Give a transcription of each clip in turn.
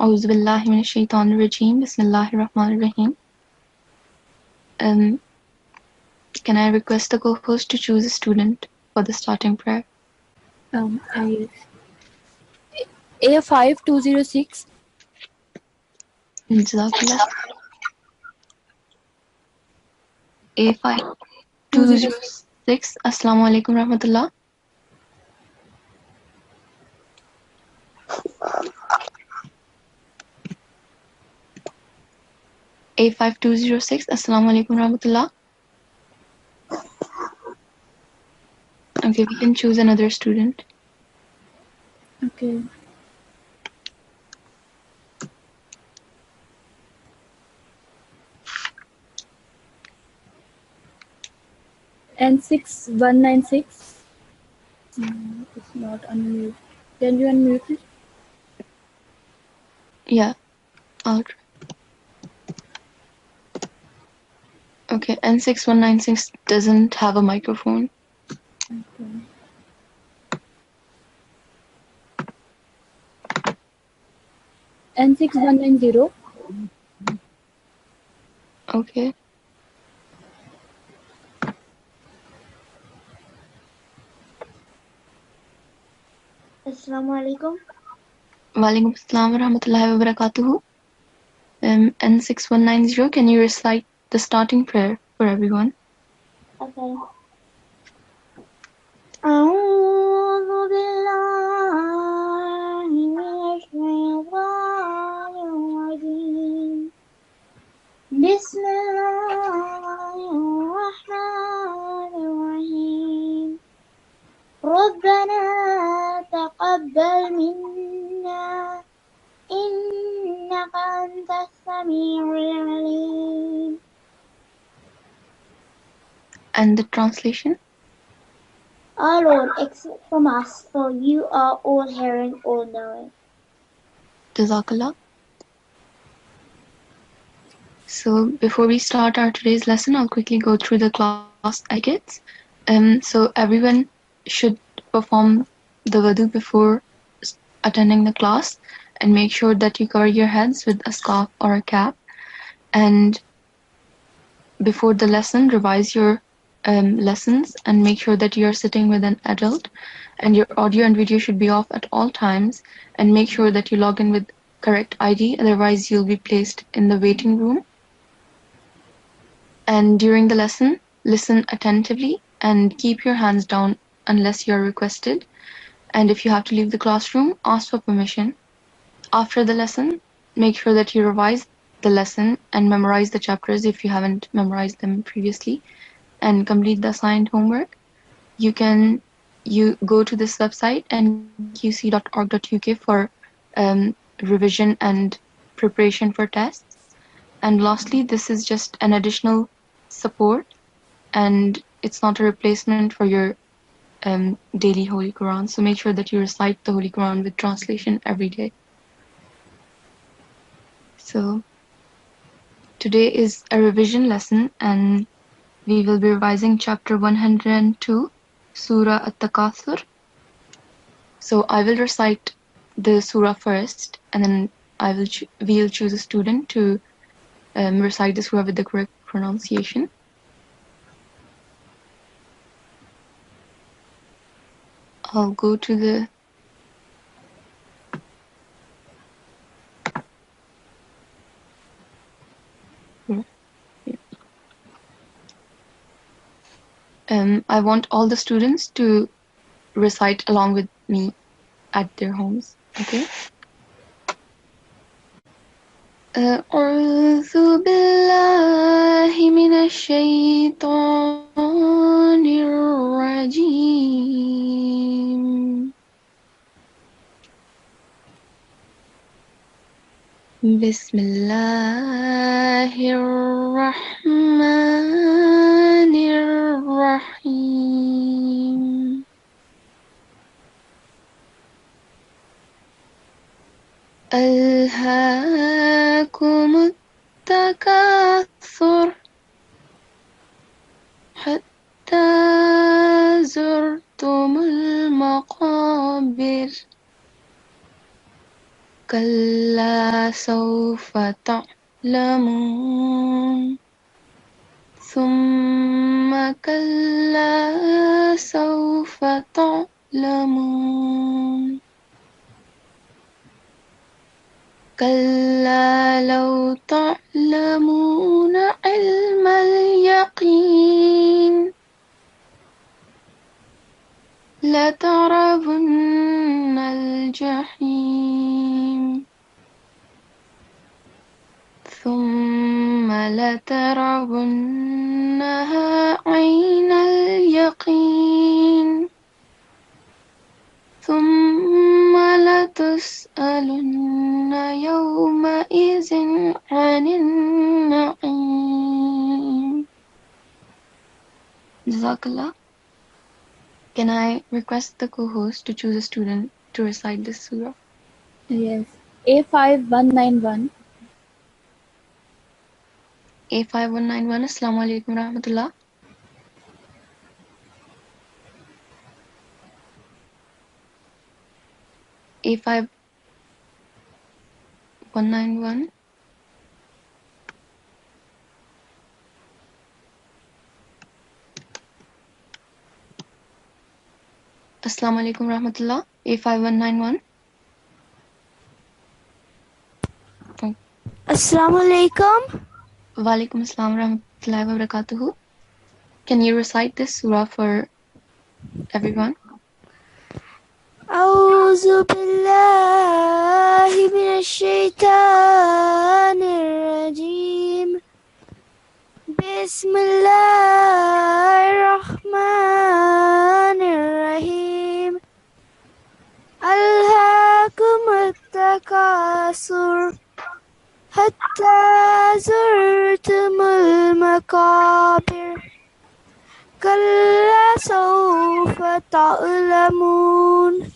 أعوذ بالله من الشيطان الرجيم. بسم الله الرحمن الرحيم. Can I request the co-host to choose a student for the starting prayer? A5206. Jazakallah. A5206. Assalamu alaikum rahmatullah. A5206. Assalamu alaikum rahmatullah. Okay, we can choose another student. Okay. N6196. It's not unmute. Can you unmute it? Yeah, I'll try. Okay, N6196 doesn't have a microphone. Okay. N6190. Okay. Assalamu alaikum. Walaikum assalam wa rahmatullahi wa barakatuhu. N6190, can you recite the starting prayer for everyone? Okay. أعوذ بالله من الشيطان الرجيم. بسم الله الرحمن الرحيم. ربنا تقبل منا إنك أنت السميع العليم. And the translation? Our Lord, accept from us, for you are all hearing, all knowing. Jazakallah. So before we start our today's lesson, I'll quickly go through the class etiquettes. So everyone should perform the wudu before attending the class, and make sure that you cover your heads with a scarf or a cap. And before the lesson, revise your lessons and make sure that you're sitting with an adult, and your audio and video should be off at all times, and make sure that you log in with correct ID, otherwise you'll be placed in the waiting room. And during the lesson, listen attentively and keep your hands down unless you're requested. And if you have to leave the classroom, ask for permission. After the lesson, make sure that you revise the lesson and memorize the chapters if you haven't memorized them previously, and complete the assigned homework. You go to this website, nqc.org.uk, for revision and preparation for tests. And lastly, this is just an additional support, and it's not a replacement for your daily Holy Quran. So make sure that you recite the Holy Quran with translation every day. So today is a revision lesson, and we will be revising chapter 102, Surah At-Takathur. So I will recite the surah first, and then we'll choose a student to recite the surah with the correct pronunciation. I'll go to the I want all the students to recite along with me at their homes, okay? أعوذ بالله من الشيطان الرجيم. بسم الله الرحمن الرحيم. ألهاكم التكاثر حتى زرتم المقابر كلا سوف تعلمون ثم كلا سوف تعلمون كلا لو تعلمون علم اليقين لترون الجحيم ثم لترونها عين اليقين ثم لتسألن يومئذ عن النعيم. Jazakallah. Can I request the co-host to choose a student to recite this surah? Yes. A5191. A5191. Assalamu alaikum rahmatullah. A5191. Assalamu alaikum rahmatullah. A5191. Assalamu alaikum. Walaikum assalam warahmatullahi wabarakatuh. Can you recite this surah for everyone? أعوذ بالله من الشيطان الرجيم. بسم الله الرحمن الرحيم. ألهاكم التكاثر حتى زرتم المقابر كلا سوف تعلمون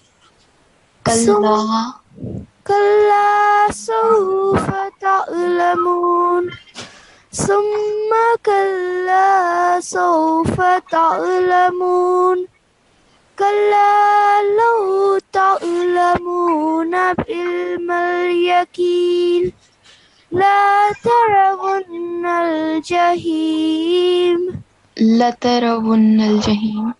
كلا سوف تعلمون ثم كلا سوف تعلمون كلا لو تعلمون علم اليقين لا ترون الجحيم لترون الجحيم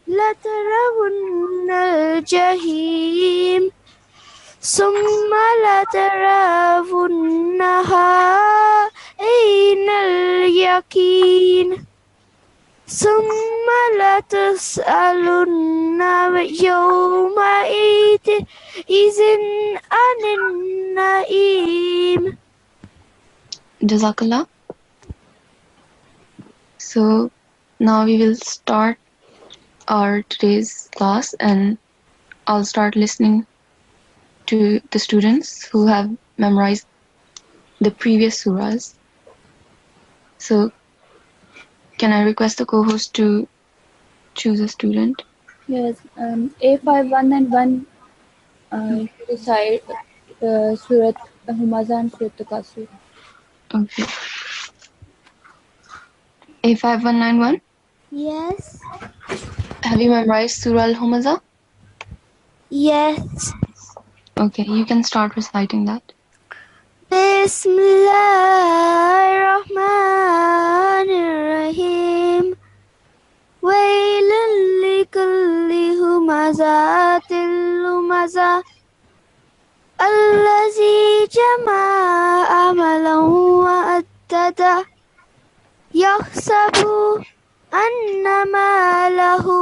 لترون الجحيم ثم لترونها عين اليقين ثم لتسألن يومئذ عن النعيم. Jazakallah. So now we will start our today's class, and I'll start listening to the students who have memorized the previous surahs. So can I request the co-host to choose a student? Yes. A5191. Recite Surat Humaza and Surat Takasur. Okay. A5191. Yes. Have you memorized Surah Al-Humaza? Yes. Okay, you can start reciting that. Bismillahirrahmanirrahim. Wailul likulli humazatil lumaza allazi jama'a amalan wa addada yahsabu anna malahu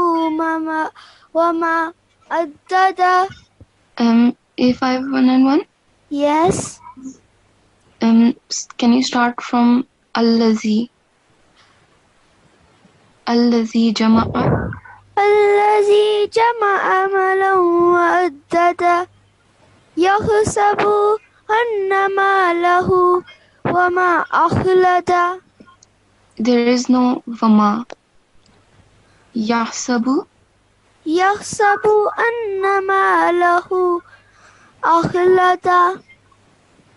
wa ma addada. A5191. Yes. Can you start from Allazi jama'a? الذي جمع مالا وعددا يحسب أن ماله وما أخلدا. There is no vama. Yahsabu. يحسب أن ماله أخلدا.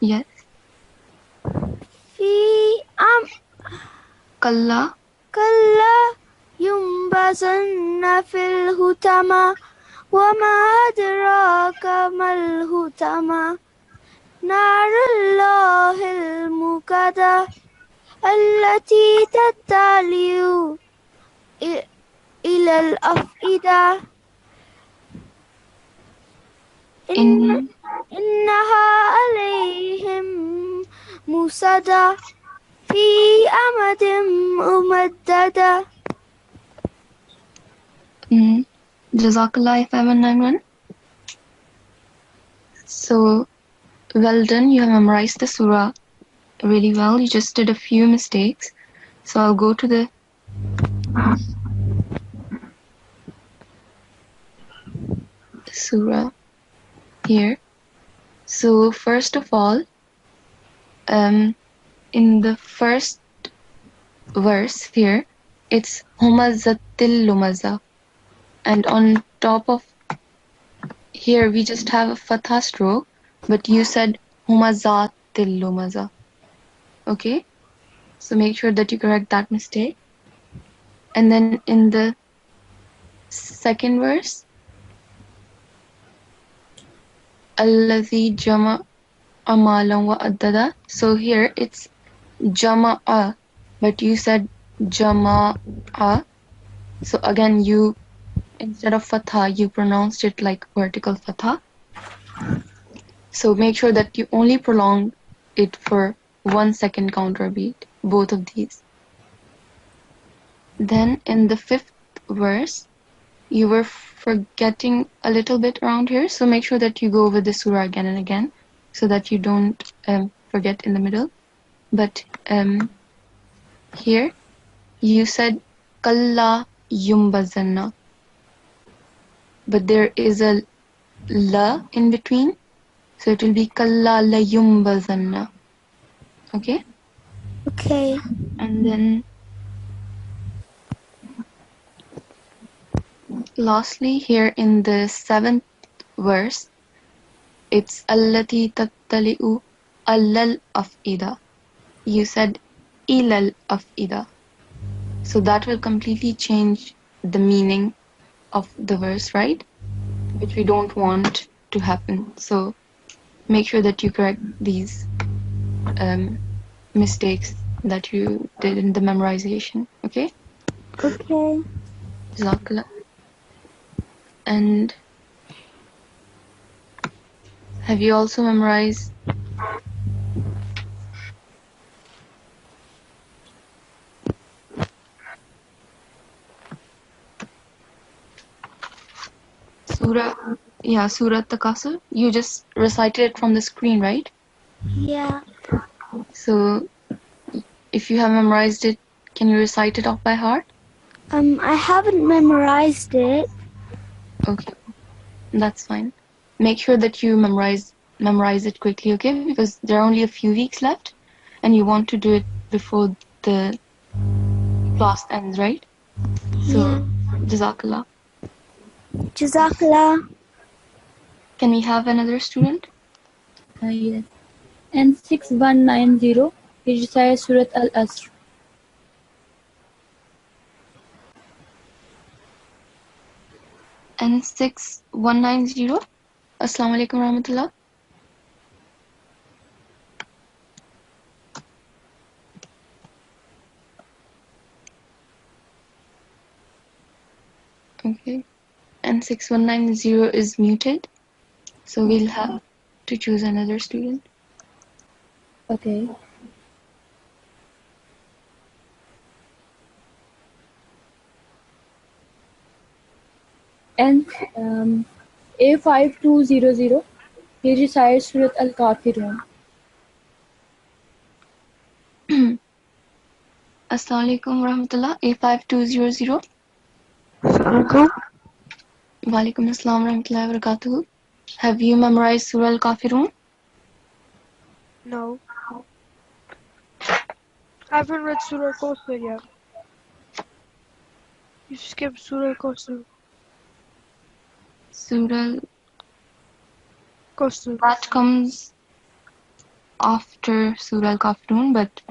Yes. في Kalla. كلا ينبذن في الحطمة وما أدراك ما الحطمة نار الله الموقدة التي تطلع إلى الأفئدة In إنها عليهم موصدة في أمد ممددة. Jazakallah 5191. So well done, you have memorized the surah really well. You just did a few mistakes. So I'll go to the surah here. So first of all, in the first verse here, it's humazatil lumaza, and on top of here we just have a fatha stroke, but you said humazatil lumaza. Okay, so make sure that you correct that mistake. And then in the second verse, allazi jama amalan wa addada. So here it's jama'a, but you said jama'a. So again, you instead of fatha, you pronounced it like vertical fatha. So make sure that you only prolong it for 1 second counter beat, both of these. Then in the fifth verse, you were forgetting a little bit around here, so make sure that you go over the surah again and again so that you don't forget in the middle. But here you said kalla yumbazanna, but there is a la in between, so it will be kalla la yumbazanna. Okay? Okay. And then lastly, here in the seventh verse, it's allati tattali'u allal af'ida. You said ilal af'ida. So that will completely change the meaning of the verse, right? Which we don't want to happen. So make sure that you correct these mistakes that you did in the memorization. Okay? Okay. Jazakallah. And have you also memorized Surah Takasur? You just recited it from the screen, right? Yeah. So if you have memorized it, can you recite it off by heart? I haven't memorized it. Okay, that's fine. Make sure that you memorize it quickly, okay? Because there are only a few weeks left, and you want to do it before the class ends, right? So, Yeah. Jazakallah. Jazakallah. Can we have another student? Yes. N6190, he recites Surat Al-Asr. N6190. Assalamu alaikum warahmatullah. Okay. N6190 is muted, so we'll have to choose another student. Okay. And A5200, he recites Surat Al-Kafirun. Assalamu alaikum warahmatullah. A5200. Walaikum assalam warahmatullahi wabarakatuh. Have you memorized Surah Al-Kafirun? No. I haven't read Surah Al-Kawthar yet. You skipped Surah Al-Kawthar. Surah Kawthar. that comes after Surah Al-Kafirun, but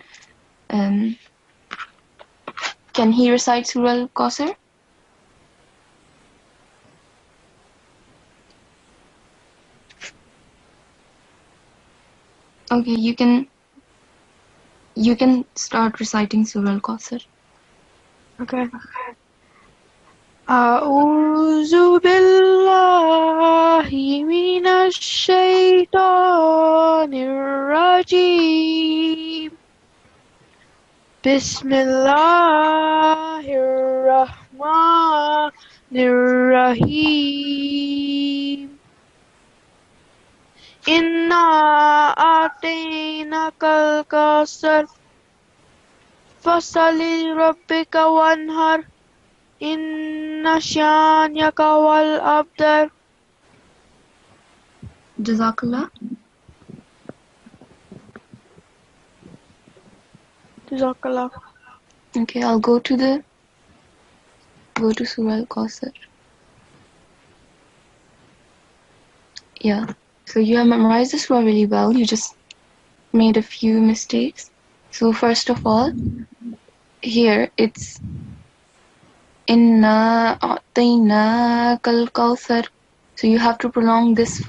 can he recite Surah Al-Kawthar? Okay, you can start reciting Surah Al-Kawthar. Okay. أعوذ بالله من الشيطان الرجيم بسم الله الرحمن الرحيم إنا أعطيناك الكوثر فصل لربك وانهر إن شانئك هو الأبتر. Jazakallah. Jazakallah. Okay, I'll go to Surah Al-Kawthar. Yeah. So you have memorized the surah really well. You just made a few mistakes. So first of all, here it's Inna a'tainaka al-Kawthar. So you have to prolong this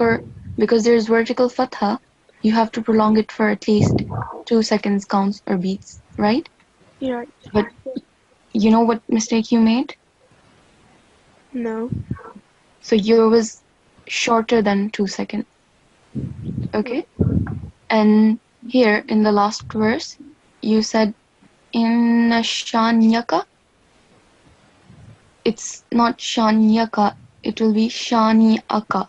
because there's vertical fatha, you have to prolong it for at least 2 seconds counts or beats, right? You're right. But you know what mistake you made? No. So yours was shorter than 2 seconds. Okay? And here in the last verse, you said Inna shanyaka. It's not shanyaka, it will be shani'aka.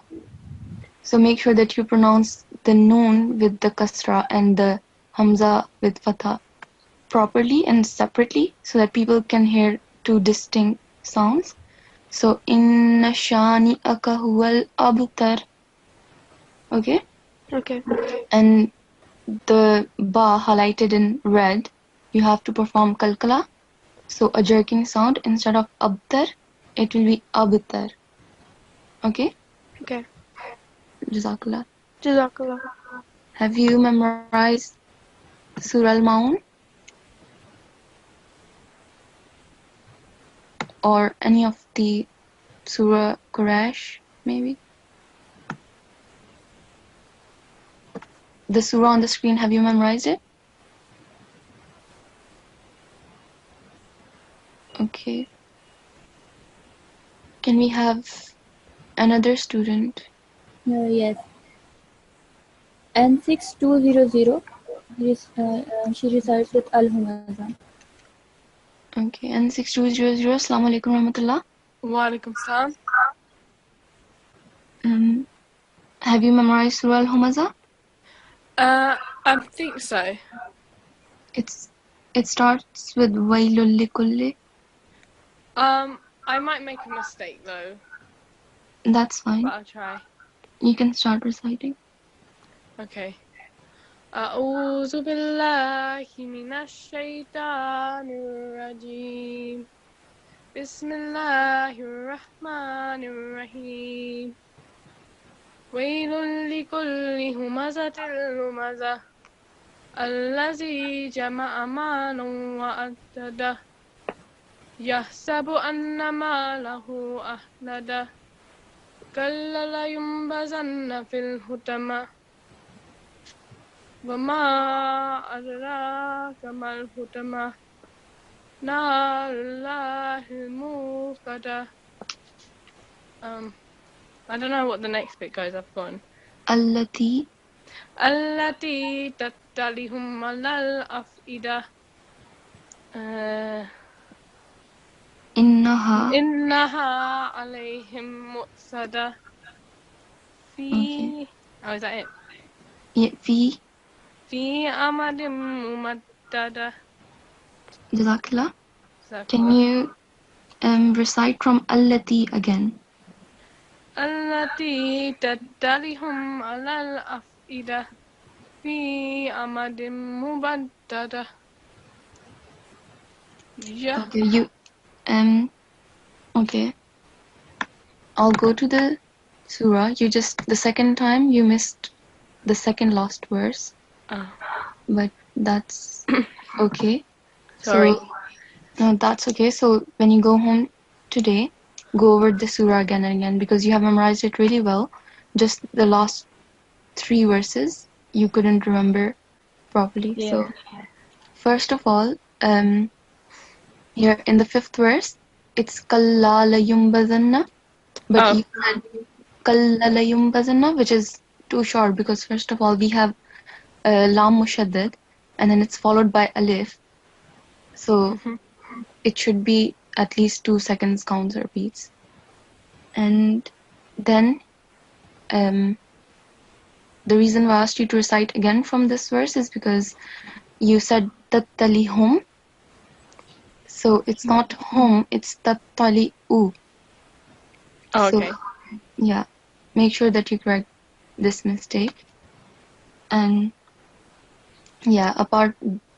So make sure that you pronounce the noon with the kasra and the hamza with fatha properly and separately so that people can hear two distinct sounds. So inna shani'aka huwal abtar. Okay? Okay. And the ba highlighted in red, you have to perform kalkala. So a jerking sound, instead of abtar, it will be abtar. Okay? Okay. Jazakallah. Jazakallah. Have you memorized Surah Al-Maun? Or any of the Surah Quraysh, maybe? The surah on the screen, have you memorized it? Okay. Can we have another student? Yes. N6200. She resides with Al-Humaza. Okay, N6200, Assalamu alaikum warahmatullah. Walaikum salam. Have you memorized Surah Al-Humaza? I think so. It starts with Wailul likulli. I might make a mistake though, That's fine. but I'll try. You can start reciting. Okay. أعوذ بالله من الشيطان الرجيم بسم الله الرحمن الرحيم ويل لكل همزة لمزة الذي جمع مالا وعدده يحسب أن ماله أخلده كلا لينبذن في الحطمة وما أدراك ما الحطمة نار الله الموقدة. I don't know what the next bit goes. I've forgotten. Allati. التي تطلعهم على الأفئدة. إنها عليهم مؤصدة. Okay. Oh, is that it? Yeah, في أمد ممددة. Jazakallah. Can you recite from Allati again? التي تطلعهم على الأفئدة في أمد ممددة. Yeah. Okay, okay. I'll go to the surah. The second time you missed the second last verse. But that's okay. Sorry. No, that's okay. So when you go home today, go over the surah again and again because you have memorized it really well. Just the last 3 verses you couldn't remember properly. Yeah. So first of all, here in the 5th verse, it's kalla layumbazanna, but Oh. you said kalla layumbazanna, which is too short because first of all we have lam mushaddad and then it's followed by alif. So it should be at least 2 seconds counts or beats. And then the reason why I asked you to recite again from this verse is because you said tattalihum. So it's not hum, it's tattali'u. Oh, okay. So yeah, make sure that you correct this mistake. And yeah,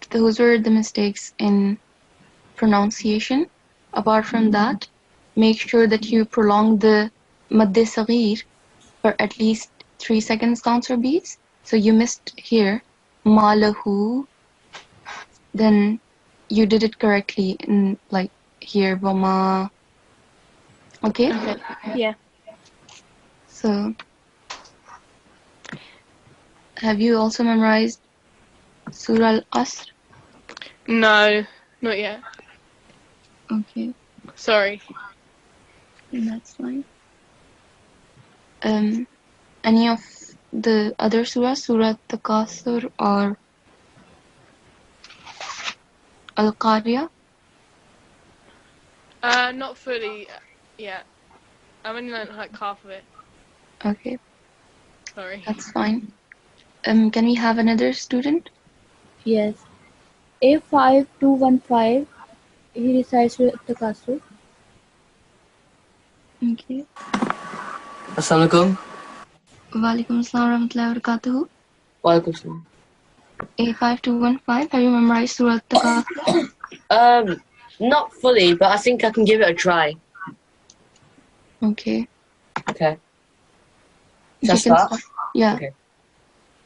those were the mistakes in pronunciation. Apart from that, make sure that you prolong the madde saghir for at least 3 seconds counts or beats. So you missed here, malahu, then you did it correctly in like here, wama. Okay? Okay. Yeah. So have you also memorized Surah Al-Asr? No, not yet. Okay, Sorry. that's fine. Any of the other surahs, Surah Takasur or Al-Qariya? Not fully yet. I've only learned like half of it. Okay, Sorry. that's fine. Can we have another student? Yes. A5215, he recites Surah At-Takasur. Okay. Assalamualaikum. Walaikum assalam warahmatullahi wabarakatuh. Waalaikumsalam. A5215, have you memorized Surah Takasur? Not fully, but I think I can give it a try. Okay. Okay. You Shall I can start? Yeah. Okay.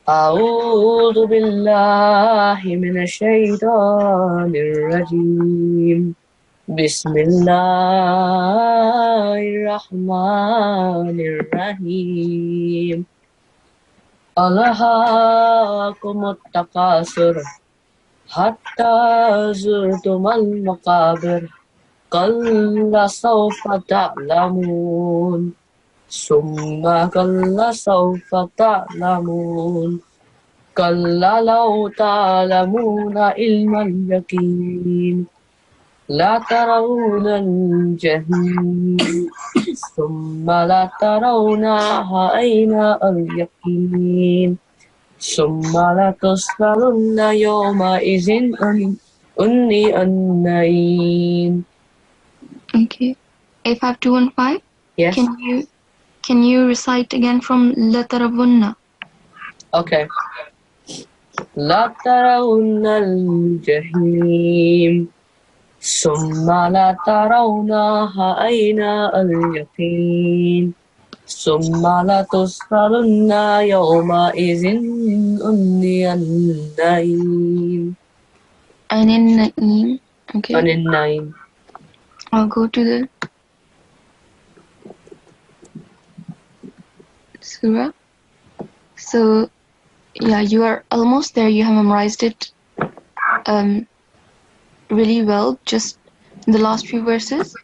أعوذ بالله من الشيطان الرجيم بسم الله الرحمن الرحيم ألهاكم التكاثر حتى زرتم المقابر كلا سوف تعلمون ثم كلا سوف تعلمون كلا لو تعلمون علم اليقين لا ترون الجحيم ثم لا ترونها عين اليقين ثم لا تسألن يومئذ عن النعيم. Okay. A5215, Yes. can you recite again from Lataravunna? Okay. لا ترون الجحيم ثم لا ترونها عين اليقين ثم لا تسألن يومئذ عن النعيم. Ainin Naeem. Okay. عن النعيم. I'll go to the surah. So yeah, you are almost there. You have memorized it really well, just in the last few verses.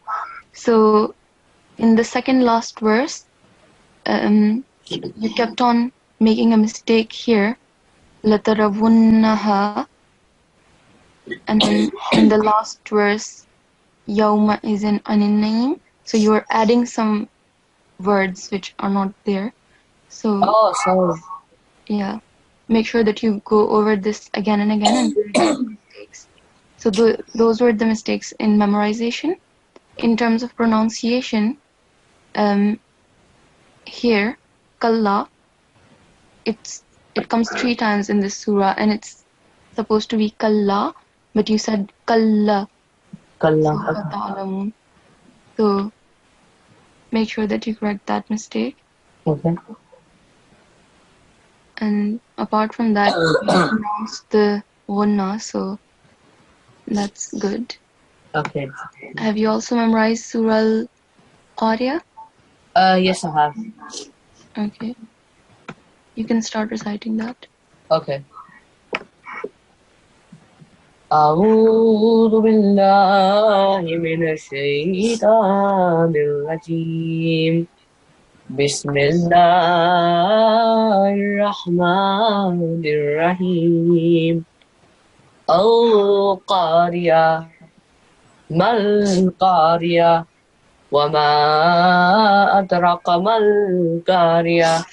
So in the second last verse, you kept on making a mistake here, لَتَرَوُنَّهَا, and then in the last verse, يَوْمَ إِذٍ عَنِ النَّعِيمِ. So you are adding some words which are not there. So Oh, sorry. yeah, make sure that you go over this again and again and correct the mistakes. So those were the mistakes in memorization. In terms of pronunciation, here, kalla, it comes 3 times in this surah and it's supposed to be kalla, but you said kalla. Kalla. So make sure that you correct that mistake. Okay. And apart from that, you pronounced the ghunna, so that's good. Okay. Have you also memorized Surah Al-Qariya? Yes, I have. Okay. You can start reciting that. Okay. أعوذ بالله من الشيطان الرجيم بسم الله الرحمن الرحيم القارية ما القارية وما أدراك ما القارية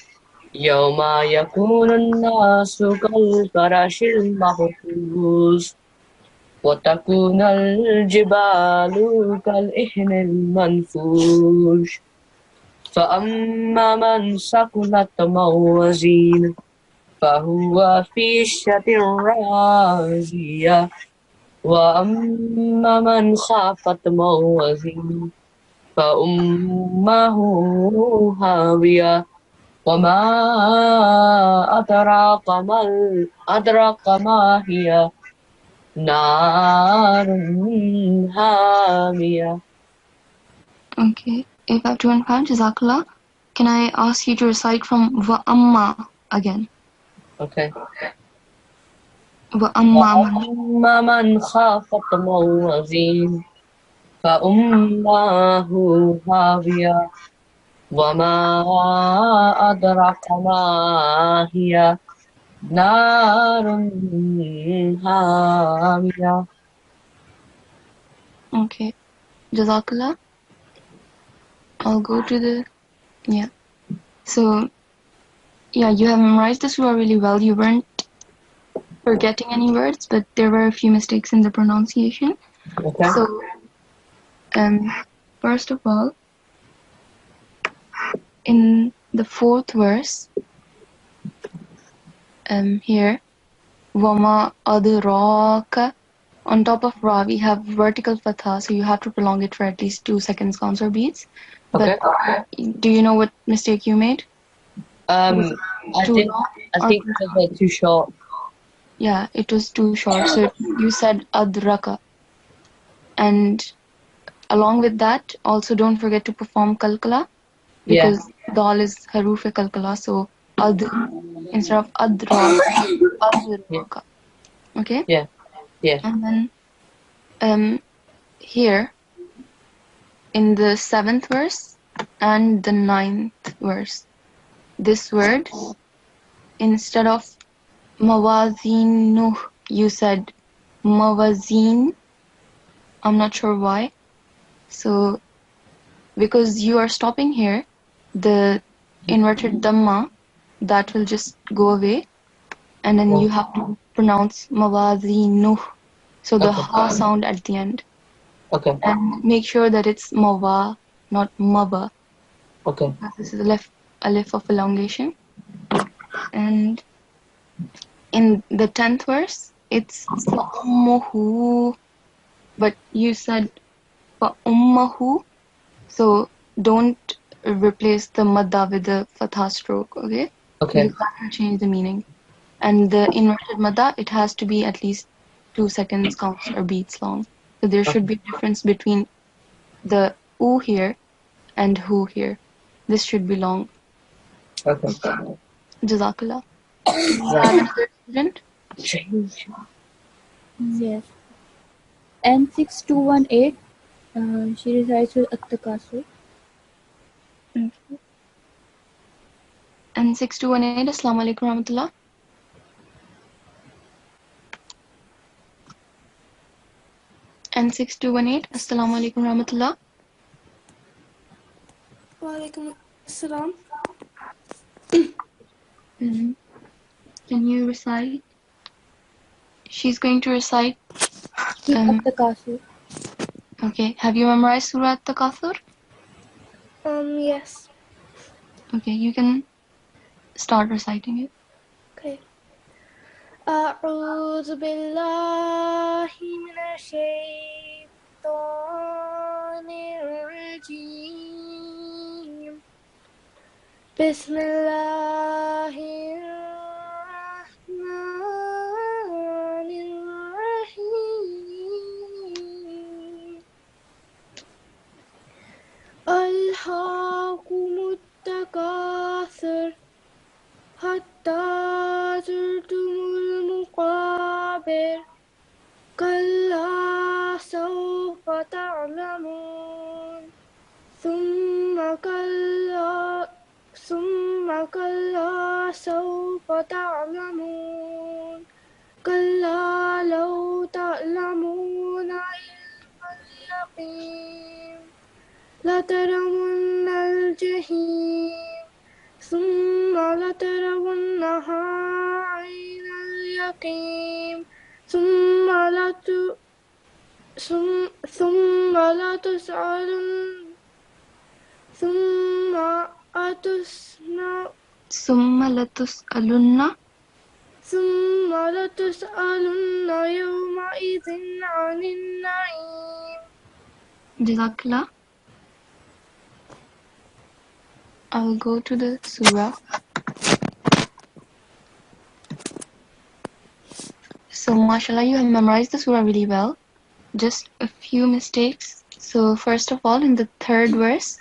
يوم يكون الناس كالفراش المبثوث وتكون الجبال كالإهن المنفوش فأما من ثقلت موازينه فهو في عيشة راضية وأما من خافت موازينه فأمه هاوية وما أدراك ما هي نار حامية. Okay. If I have 2 and 5, Jazakallah. Can I ask you to recite from Wa'amma again? Okay. Wa'amma man. وأما من خافت موازين فأمه هاوية وما أدراك ما هي نار حامية. Okay. Jazakallah. I'll go to the... Yeah. So, yeah, you have memorized the surah really well. You weren't forgetting any words, but there were a few mistakes in the pronunciation. Okay. So, first of all, in the 4th verse, here, Wama adraka, on top of Ra, we have vertical fatha, so you have to prolong it for at least 2 seconds, counts or beats. Okay. But do you know what mistake you made? I Too think long I or think too it short? was too short. Yeah, it was too short. So you said adraka. And along with that, also don't forget to perform kalkala, Yeah. because dal is haruf kalkala, so ad instead of adra, Yeah. adraka. Okay? Yeah. Yeah. And then here in the 7th verse and the 9th verse, this word, instead of mawazinu, you said mawazin. I'm not sure why. So because you are stopping here, the inverted dhamma, that will just go away, and then you have to pronounce mawazinu, so the Okay. ha sound at the end, Okay. and make sure that it's mawa, not maba. Okay. This is a lif of elongation. And in the 10th verse, it's fa'ummuhu, but you said fa'ummahu, so don't replace the madda with the fatha stroke, okay? Okay. Because that will change the meaning. And the inverted madda, it has to be at least 2 seconds counts or beats long. So there should be a difference between the oo here and who here. This should be long. Okay. Jazakallah. Do we have another student? Change. Yes. N6218. She resides with At-Takasur. And 6218, Assalamu alaikum warahmatullah. And 6218, Assalamu alaikum warahmatullah. Walaikum assalam. Can you recite? She's going to recite. At-Takasur. Okay. Have you memorized Surah At-Takathur? Yes. Okay, you can start reciting it. Okay. أعوذ بالله من الشيطان الرجيم بسم الله الرحمن الرحيم ألهاكم التكاثر حتى زرتم تعلمون كلا لو تعلمون علم اليقين لترون الجحيم ثم لترونها عين اليقين ثم لتسألن ثم لتسألن يومئذ عن النعيم. Jazakallah. I will go to the surah. So, mashallah, you have memorized the surah really well. Just a few mistakes. So, first of all, in the third verse,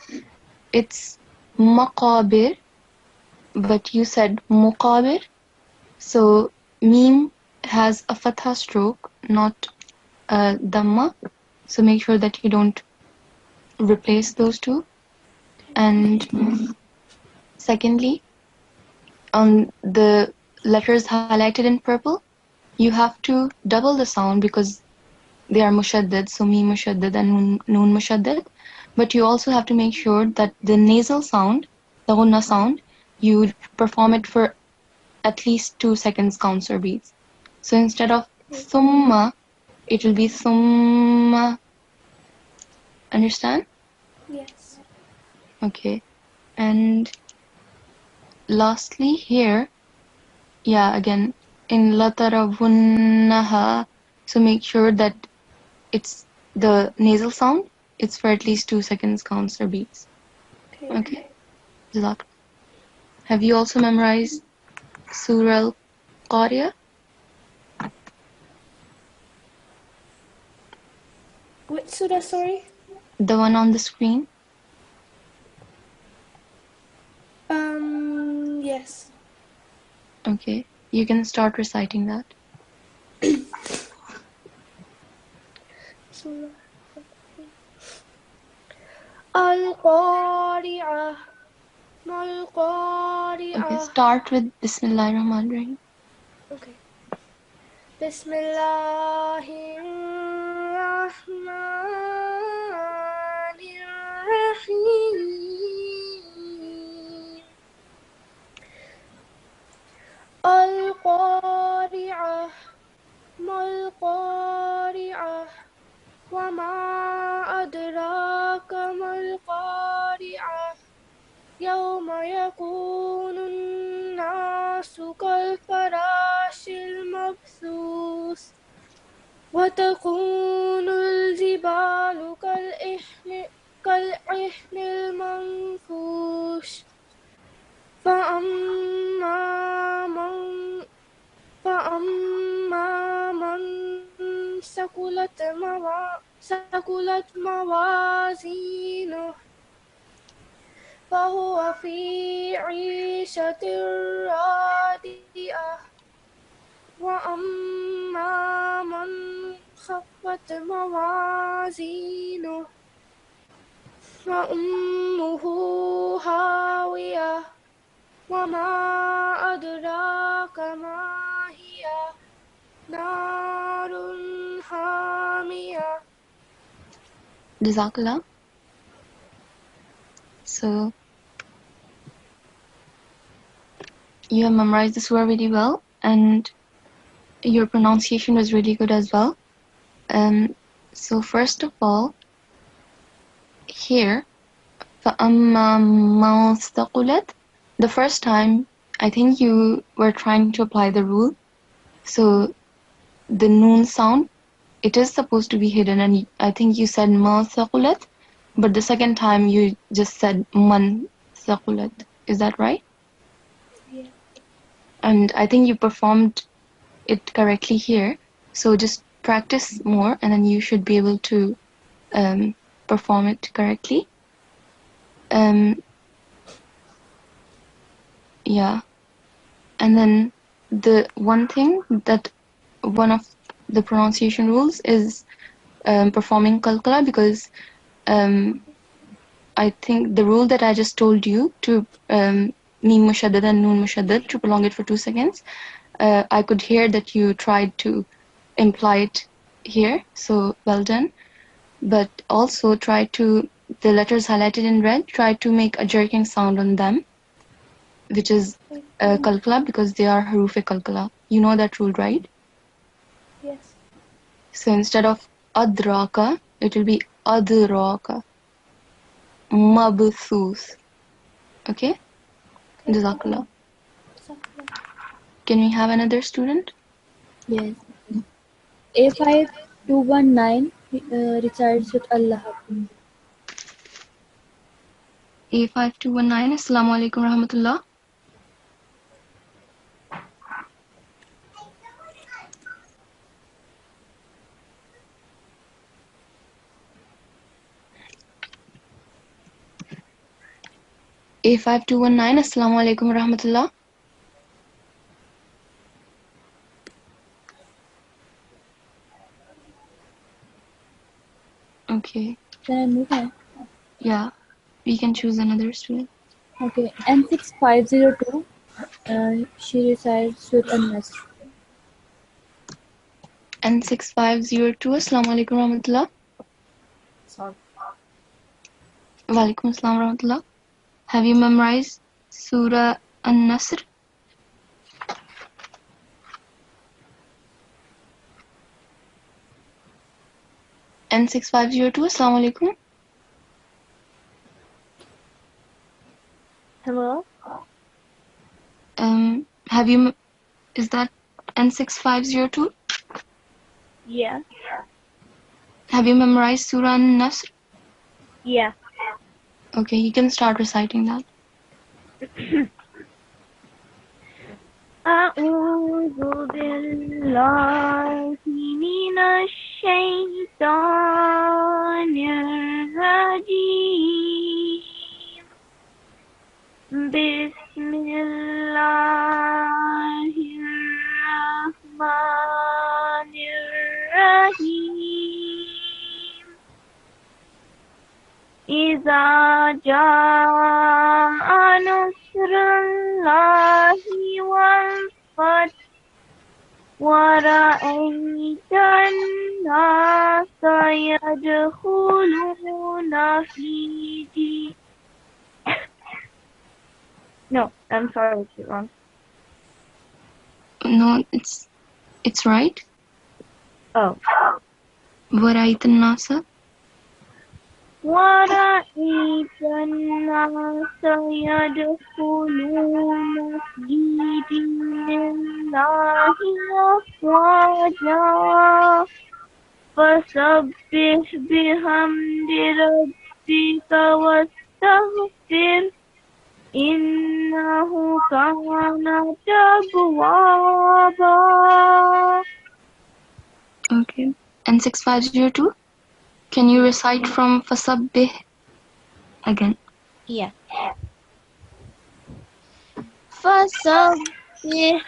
it's maqabir, but you said muqabir. So, meme has a fatha stroke, not a dhamma. So, make sure that you don't replace those two. And secondly, on the letters highlighted in purple, you have to double the sound because they are mushaddad, so mim mushaddad and noon mushaddad. But you also have to make sure that the nasal sound, the gunna sound, you perform it for at least 2 seconds counts or beats. So instead of thumma, it will be thumma. Understand? Yes. Okay. And lastly here, yeah, again, in lataravunnaha, so make sure that it's the nasal sound, it's for at least 2 seconds counts or beats. Okay. Jazakallah. Have you also memorized Surah Al-Qari'ah? Which surah, sorry? The one on the screen? Yes. Okay. You can start reciting that. Surah Al-Qari'ah. Mal-Qari'ah. Okay, start with Bismillahirrahmanirrahim. Okay. Bismillahirrahmanirrahim. Al-Qari'ah. Mal-Qari'ah. Wa ma adraka mal-Qari'ah. Yawma yakunun nasu kal-farashil mabthus. Wa takunul jibalu kal-ihnil manfush. فأما من ثقلت موازينه فهو في عيشة راضية وأما من خفت موازينه فأمه هاوية وما أدراك ما هي نار حامية. Jazakallah. So, you have memorized the surah really well, and your pronunciation was really good as well. So first of all, here, فَأَمَّا مَا ثَقُلَتْ, the first time, I think you were trying to apply the rule. So the noon sound, it is supposed to be hidden, and I think you said ma thaqulat, but the second time you just said man thaqulat. Is that right? Yeah. And I think you performed it correctly here. So just practice more, and then you should be able to perform it correctly. Yeah. And then the one thing that one of the pronunciation rules is performing qalqala, because I think the rule that I just told you to Mim Mushaddad and Noon Mushaddad to prolong it for 2 seconds. I could hear that you tried to imply it here, so well done. But also try to, the letters highlighted in red, try to make a jerking sound on them, which is kalkala, because they are haruf kalkala. You know that rule, right? Yes. So instead of adraka, it will be adraka. Mabthus. Okay? Jazakallah. Can we have another student? Yes. A5219 recites with Allah. A5219, Assalamu alaikum rahmatullah. A5219, Assalamu alaikum rahmatullah. Okay. Can I move on? Yeah. We can choose another student. Okay. N6502. She recites with An-Nasr. N6502, Assalamu alaikum rahmatullah. Wa alaikum assalam rahmatullah. Have you memorized Surah An-Nasr? N6502, Assalamu alaikum. Hello? Have you, is that N6502? Yeah. Have you memorized Surah An-Nasr? Yeah. Okay, you can start reciting that. أعوذ بالله من الشيطان الرجيم بسم الله الرحمن الرحيم إذا جاء نصر الله والفتح ورأيت الناس يدخلون في دين. No, I'm sorry, it's wrong. No, it's right. Oh. وَرَأَيْتَ النَّاسَ ورأيت الناس يدخلون في دين الله أفواجا فسبح بحمد ربك واستغفر إنه كان توابا. Okay. N6502, can you recite from Fasabbih again? Yeah. فسبح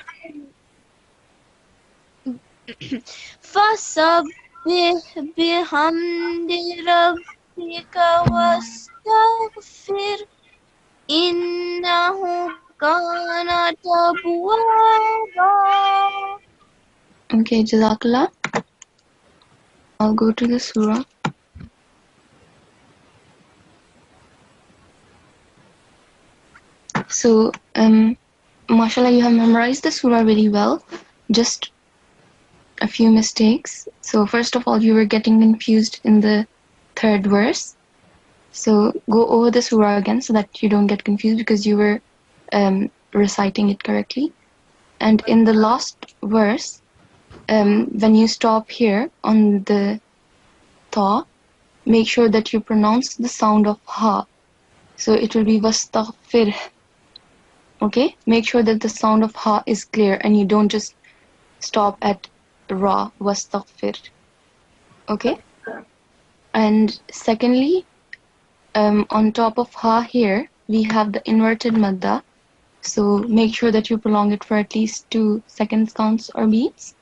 بحمد ربك واستغفر إنه كان توابا. Okay, Jazakallah. I'll go to the surah. So, mashallah, you have memorized the surah really well. Just a few mistakes. So, first of all, you were getting confused in the third verse. So, go over the surah again so that you don't get confused, because you were reciting it correctly. And in the last verse, when you stop here on the ta, make sure that you pronounce the sound of ha. So it will be wastaghfir. Okay? Make sure that the sound of ha is clear and you don't just stop at ra, wastaghfir. Okay? And secondly, on top of ha here, we have the inverted madda. So make sure that you prolong it for at least 2 seconds counts or beats.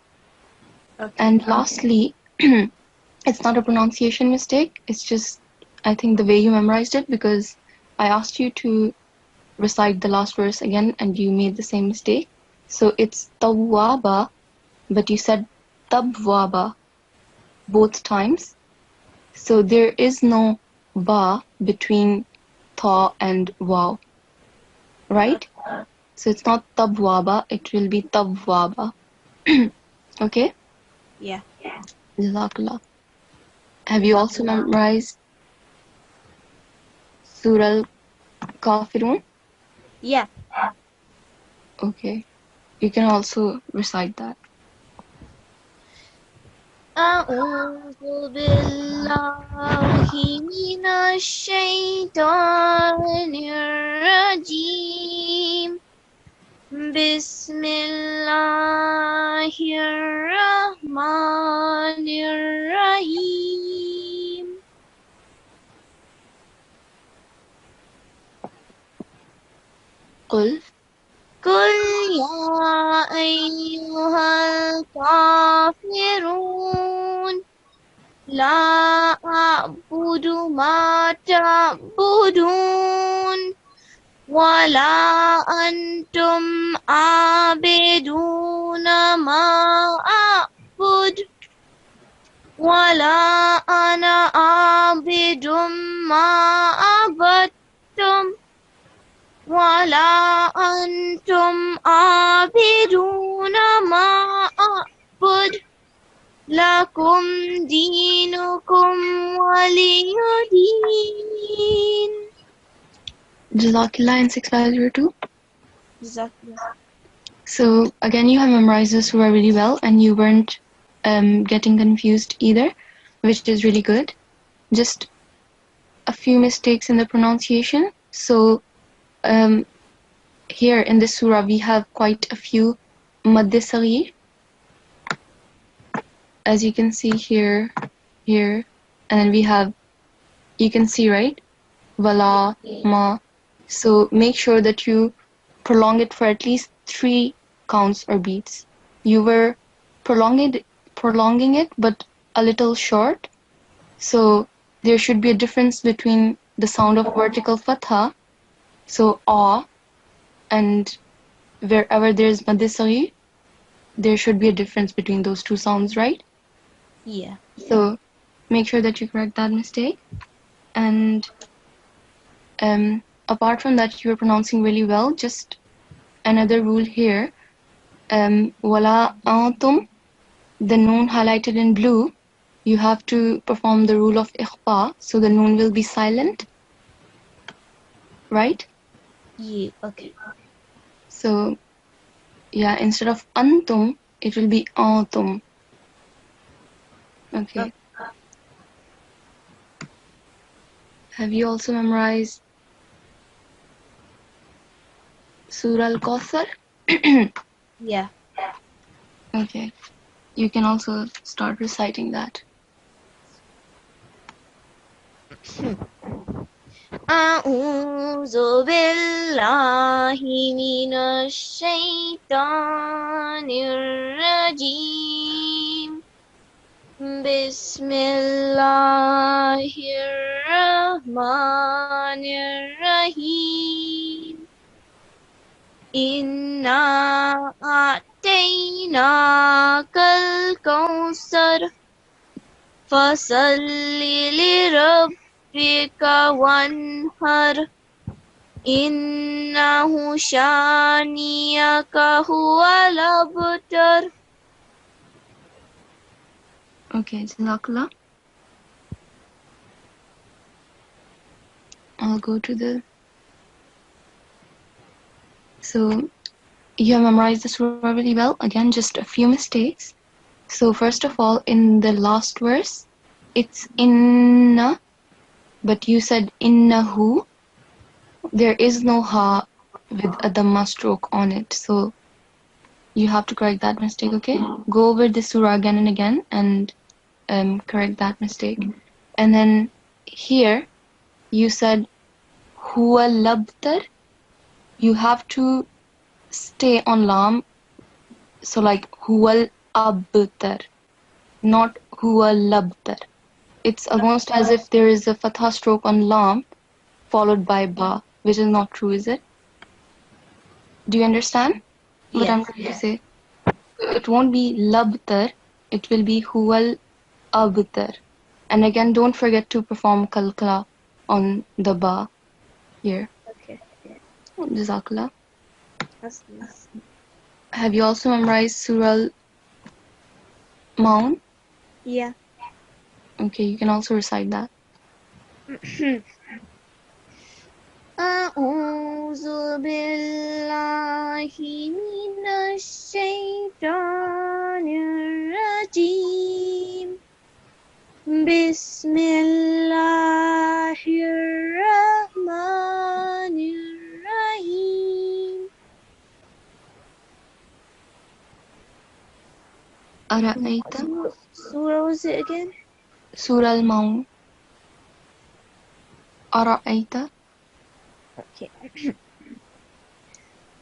Okay. And lastly, it's not a pronunciation mistake. It's just, I think, the way you memorized it, because I asked you to recite the last verse again and you made the same mistake. So it's tawwaba, but you said tabwaba both times. So there is no ba between ta and waw, right? So it's not tabwaba, it will be tabwaba. Okay? Yeah. Jazakallah. Have you also memorized Surah Al-Kafirun? Yeah. Okay. You can also recite that. أعوذ بالله من الشيطان الرجيم بسم الله الرحمن الرحيم قل قل يا أيها الكافرون لا أعبد ما تعبدون ولا أنتم عابدون ما أعبد ولا أنا عابد ما عبدتم ولا أنتم عابدون ما أعبد لكم دينكم ولي دين. Jazakallah in 6502. Exactly. So again, you have memorized the surah really well and you weren't getting confused either, which is really good. Just a few mistakes in the pronunciation. So here in this surah, we have quite a few madde saghir. As you can see here, and then we have, you can see, right? Wala, ma. So make sure that you prolong it for at least 3 counts or beats. You were prolonging it, but a little short. So there should be a difference between the sound of vertical fatha, so a, and wherever there's madde saghir, there should be a difference between those two sounds, right? Yeah. So make sure that you correct that mistake. And apart from that, you are pronouncing really well. Just another rule here. Wala antum, the noon highlighted in blue, you have to perform the rule of ikhfa, so the noon will be silent, right? Yeah. Okay. So yeah, instead of antum, it will be antum. Okay. Have you also memorized Surah Al-Kawthar? Yeah. Okay. You can also start reciting that. أعوذ بالله من الشيطان الرجيم بسم الله الرحمن الرحيم إنا أعطيناك الكوثر فصل لربك وانهر إنه شانئك هو الأبتر. Okay, Jazakallah. I'll go to the... So, you have memorized the surah really well. Again, just a few mistakes. So, first of all, in the last verse, it's inna, but you said innahu. There is no ha with a dhamma stroke on it. So, you have to correct that mistake, okay? Go over the surah again and again and correct that mistake. And then here, you said huwa labtar. You have to stay on lam. So like huwal abtar, not huwal labtar. It's almost as if there is a fatha stroke on lam followed by ba, which is not true, is it? Do you understand what Yeah. I'm trying to say? It won't be labtar, it will be huwal abtar. And again, don't forget to perform kalkala on the ba here. Okay. Jazakallah. That's nice. Have you also memorized Surah Al-Maun? Yeah. Okay, you can also recite that. أعوذ بالله من الشيطان الرجيم بسم الله الرحمن الرحيم أرأيت Surah was it again? Surah Al-Maun. أرأيت Okay.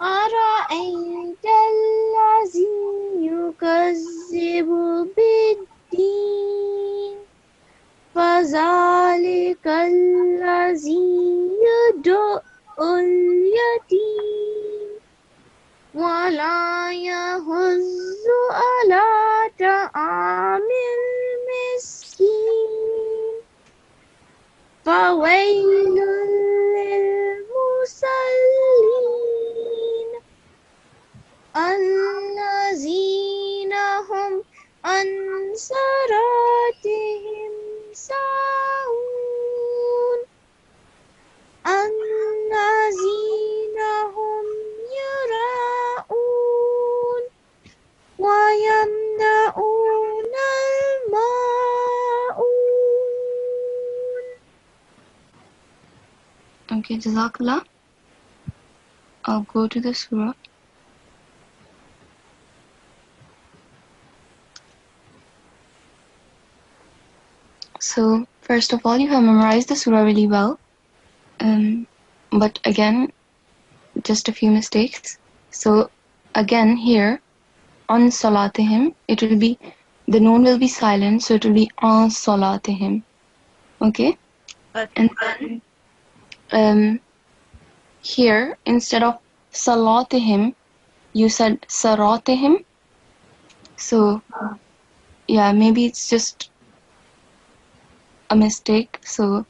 أرأيت الذي يكذب بالدين فذلك الذي يدعو اليتيم ولا يحض على طعام المسكين فويل للمصلين الذين هم عن صلاتهم ساهون الذين هم يراءون ويمنعون الماعون. Okay, Jazakallah. I'll go to the surah. So, first of all, you have memorized the surah really well. But again, just a few mistakes. So, again, here, on salatihim, it will be, the noon will be silent, so it will be on salatihim. Okay? Okay. And then, here, instead of salatihim, you said saratihim. So, yeah, maybe it's just a mistake. So,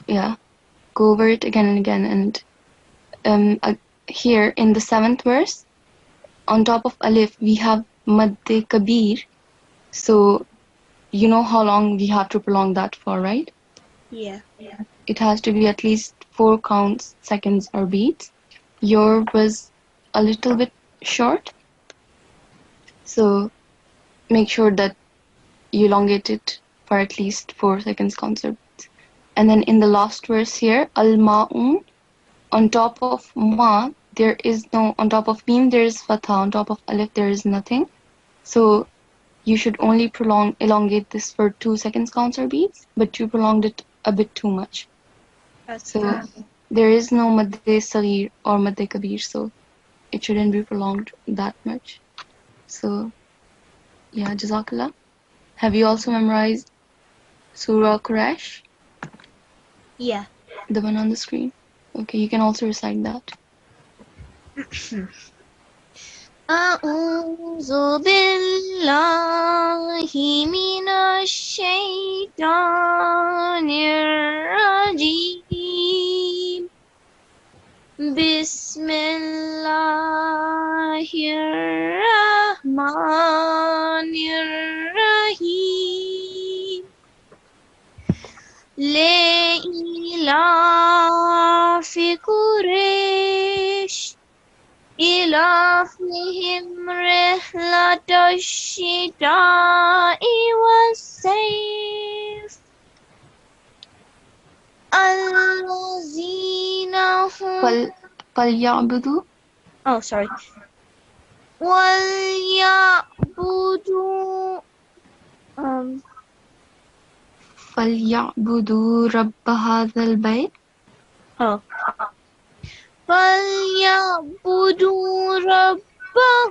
yeah, go over it again and again. And here in the 7th verse, on top of alif, we have madde kabir. So, you know how long we have to prolong that for, right? Yeah. It has to be at least 4 counts, seconds, or beats. Your was a little bit short. So, make sure that you elongate it for at least 4 seconds, counts, or beats. And then in the last verse here, al-ma'un, on top of ma, there is no, on top of mim, there is fatha, on top of alif, there is nothing. So, you should only elongate this for 2 seconds, counts, or beats, but you prolonged it a bit too much. So, there is no madde saghir or madde kabir, so it shouldn't be prolonged that much. So, yeah, Jazakallah. Have you also memorized Surah Quraysh? Yeah. The one on the screen? Okay, you can also recite that. أعوذ بالله من الشيطان الرجيم بسم الله الرحمن الرحيم لإيلاف قريش إلافهم رحلة الشتاء والصيف الذين هم فَلْيَعْبُدُوا Oh, sorry. وليعبدوا فَلْيَعْبُدُوا رَبَّ هَذَا الْبَيْتِ Oh. فليعبدوا رب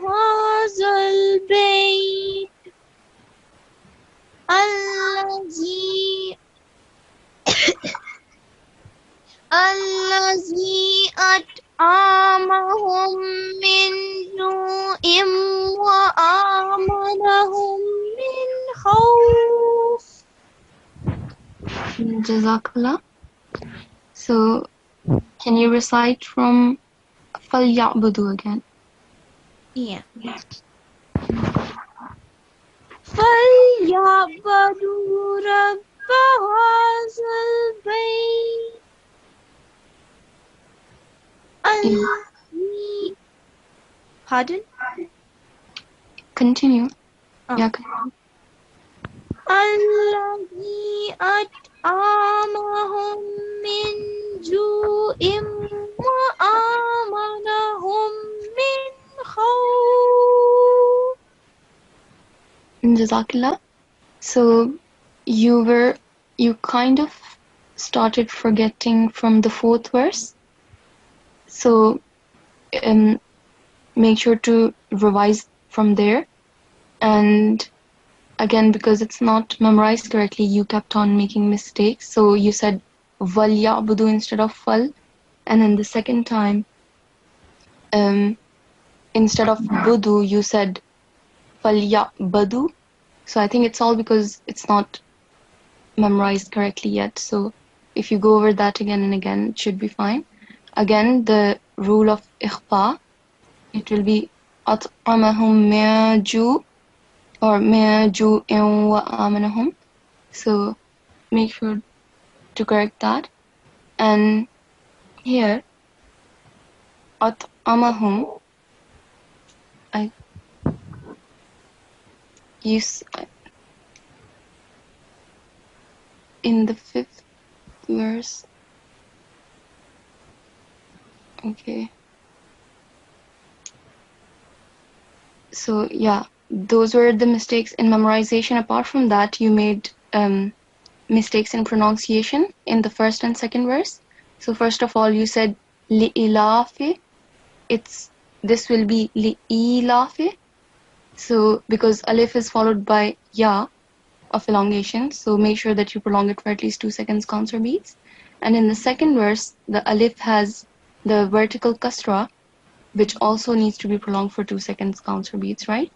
هذا البيت الذي أطعمهم من جوع وآمنهم من خوف. Jazakallah. So, can you recite from فَلْيَعْبُدُوا again? Yeah. فليعبدوا رب هذا البيت الذي Pardon? Continue. Oh. Yeah, continue. الذي أطعمهم من جوع وآمنهم من خوف. Jazakallah. So, you kind of started forgetting from the 4th verse. So, make sure to revise from there. And again, because it's not memorized correctly, you kept on making mistakes. So you said وَلْيَعْبُدُوا instead of fal. And then the second time, instead of budu, you said فَلْيَعْبَدُوا. So I think it's all because it's not memorized correctly yet. So if you go over that again and again, it should be fine. Again, the rule of ikhfa, it will be أَطْعَمَهُم مِّن جُوعٍ or مِّن جُوعٍ وَآمَنَهُم. So make sure to correct that. And here, أَطْعَمَهُم, I use in the 5th verse. Okay. So yeah, those were the mistakes in memorization. Apart from that, you made mistakes in pronunciation in the 1st and 2nd verse. So first of all, you said li'ilafi. This will be li'ilafi. So because alif is followed by ya of elongation, so make sure that you prolong it for at least 2 seconds consonant beats. And in the 2nd verse, the alif has the vertical kasra, which also needs to be prolonged for 2 seconds consonant beats, right?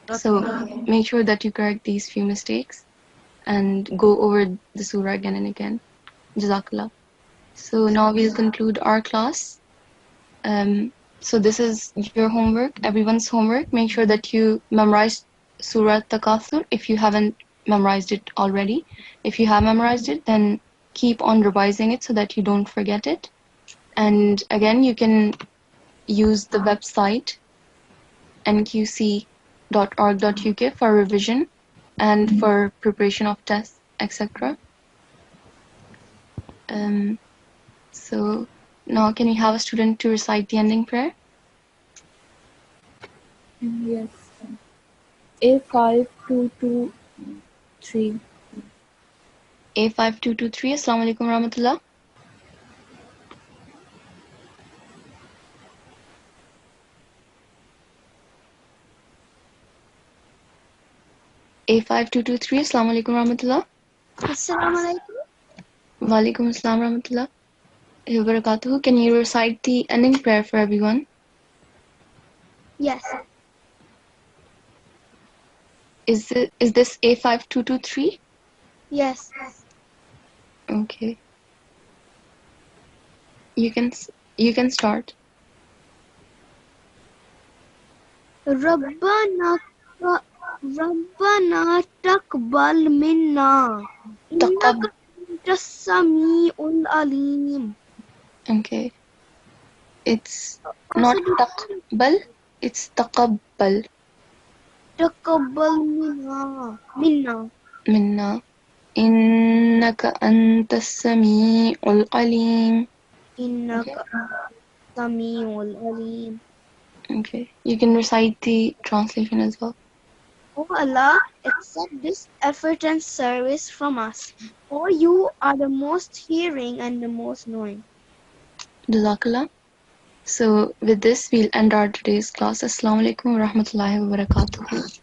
Okay. So make sure that you correct these few mistakes and go over the surah again and again. Jazakallah. So now we'll conclude our class. So this is your homework, everyone's homework. Make sure that you memorize Surah Takathur if you haven't memorized it already. If you have memorized it, then keep on revising it so that you don't forget it. And again, you can use the website nqc.org.uk for revision and for preparation of tests, etc. So now can we have a student to recite the ending prayer? Yes. A5223. A5223. Assalamu alaikum warahmatullah. A5223. Assalamu alaikum warahmatullah. Assalamu alaikum. Walaikum assalam warahmatullah wabarakatuh. Can you recite the ending prayer for everyone? Yes. Is this A5223? Yes. Okay. You can start. ربنا تقبل منا إنك أنت السميع العليم. Okay. It's not taqbal, it's taqabbal. تقبل منا Minna. Innaka anta sami'ul alim. إنك السميع العليم. Okay. You can recite the translation as well. O Allah, accept this effort and service from us, for you are the most hearing and the most knowing. Jazakallah. So with this, we'll end our today's class. Assalamu alaikum wa rahmatullahi wa barakatuh.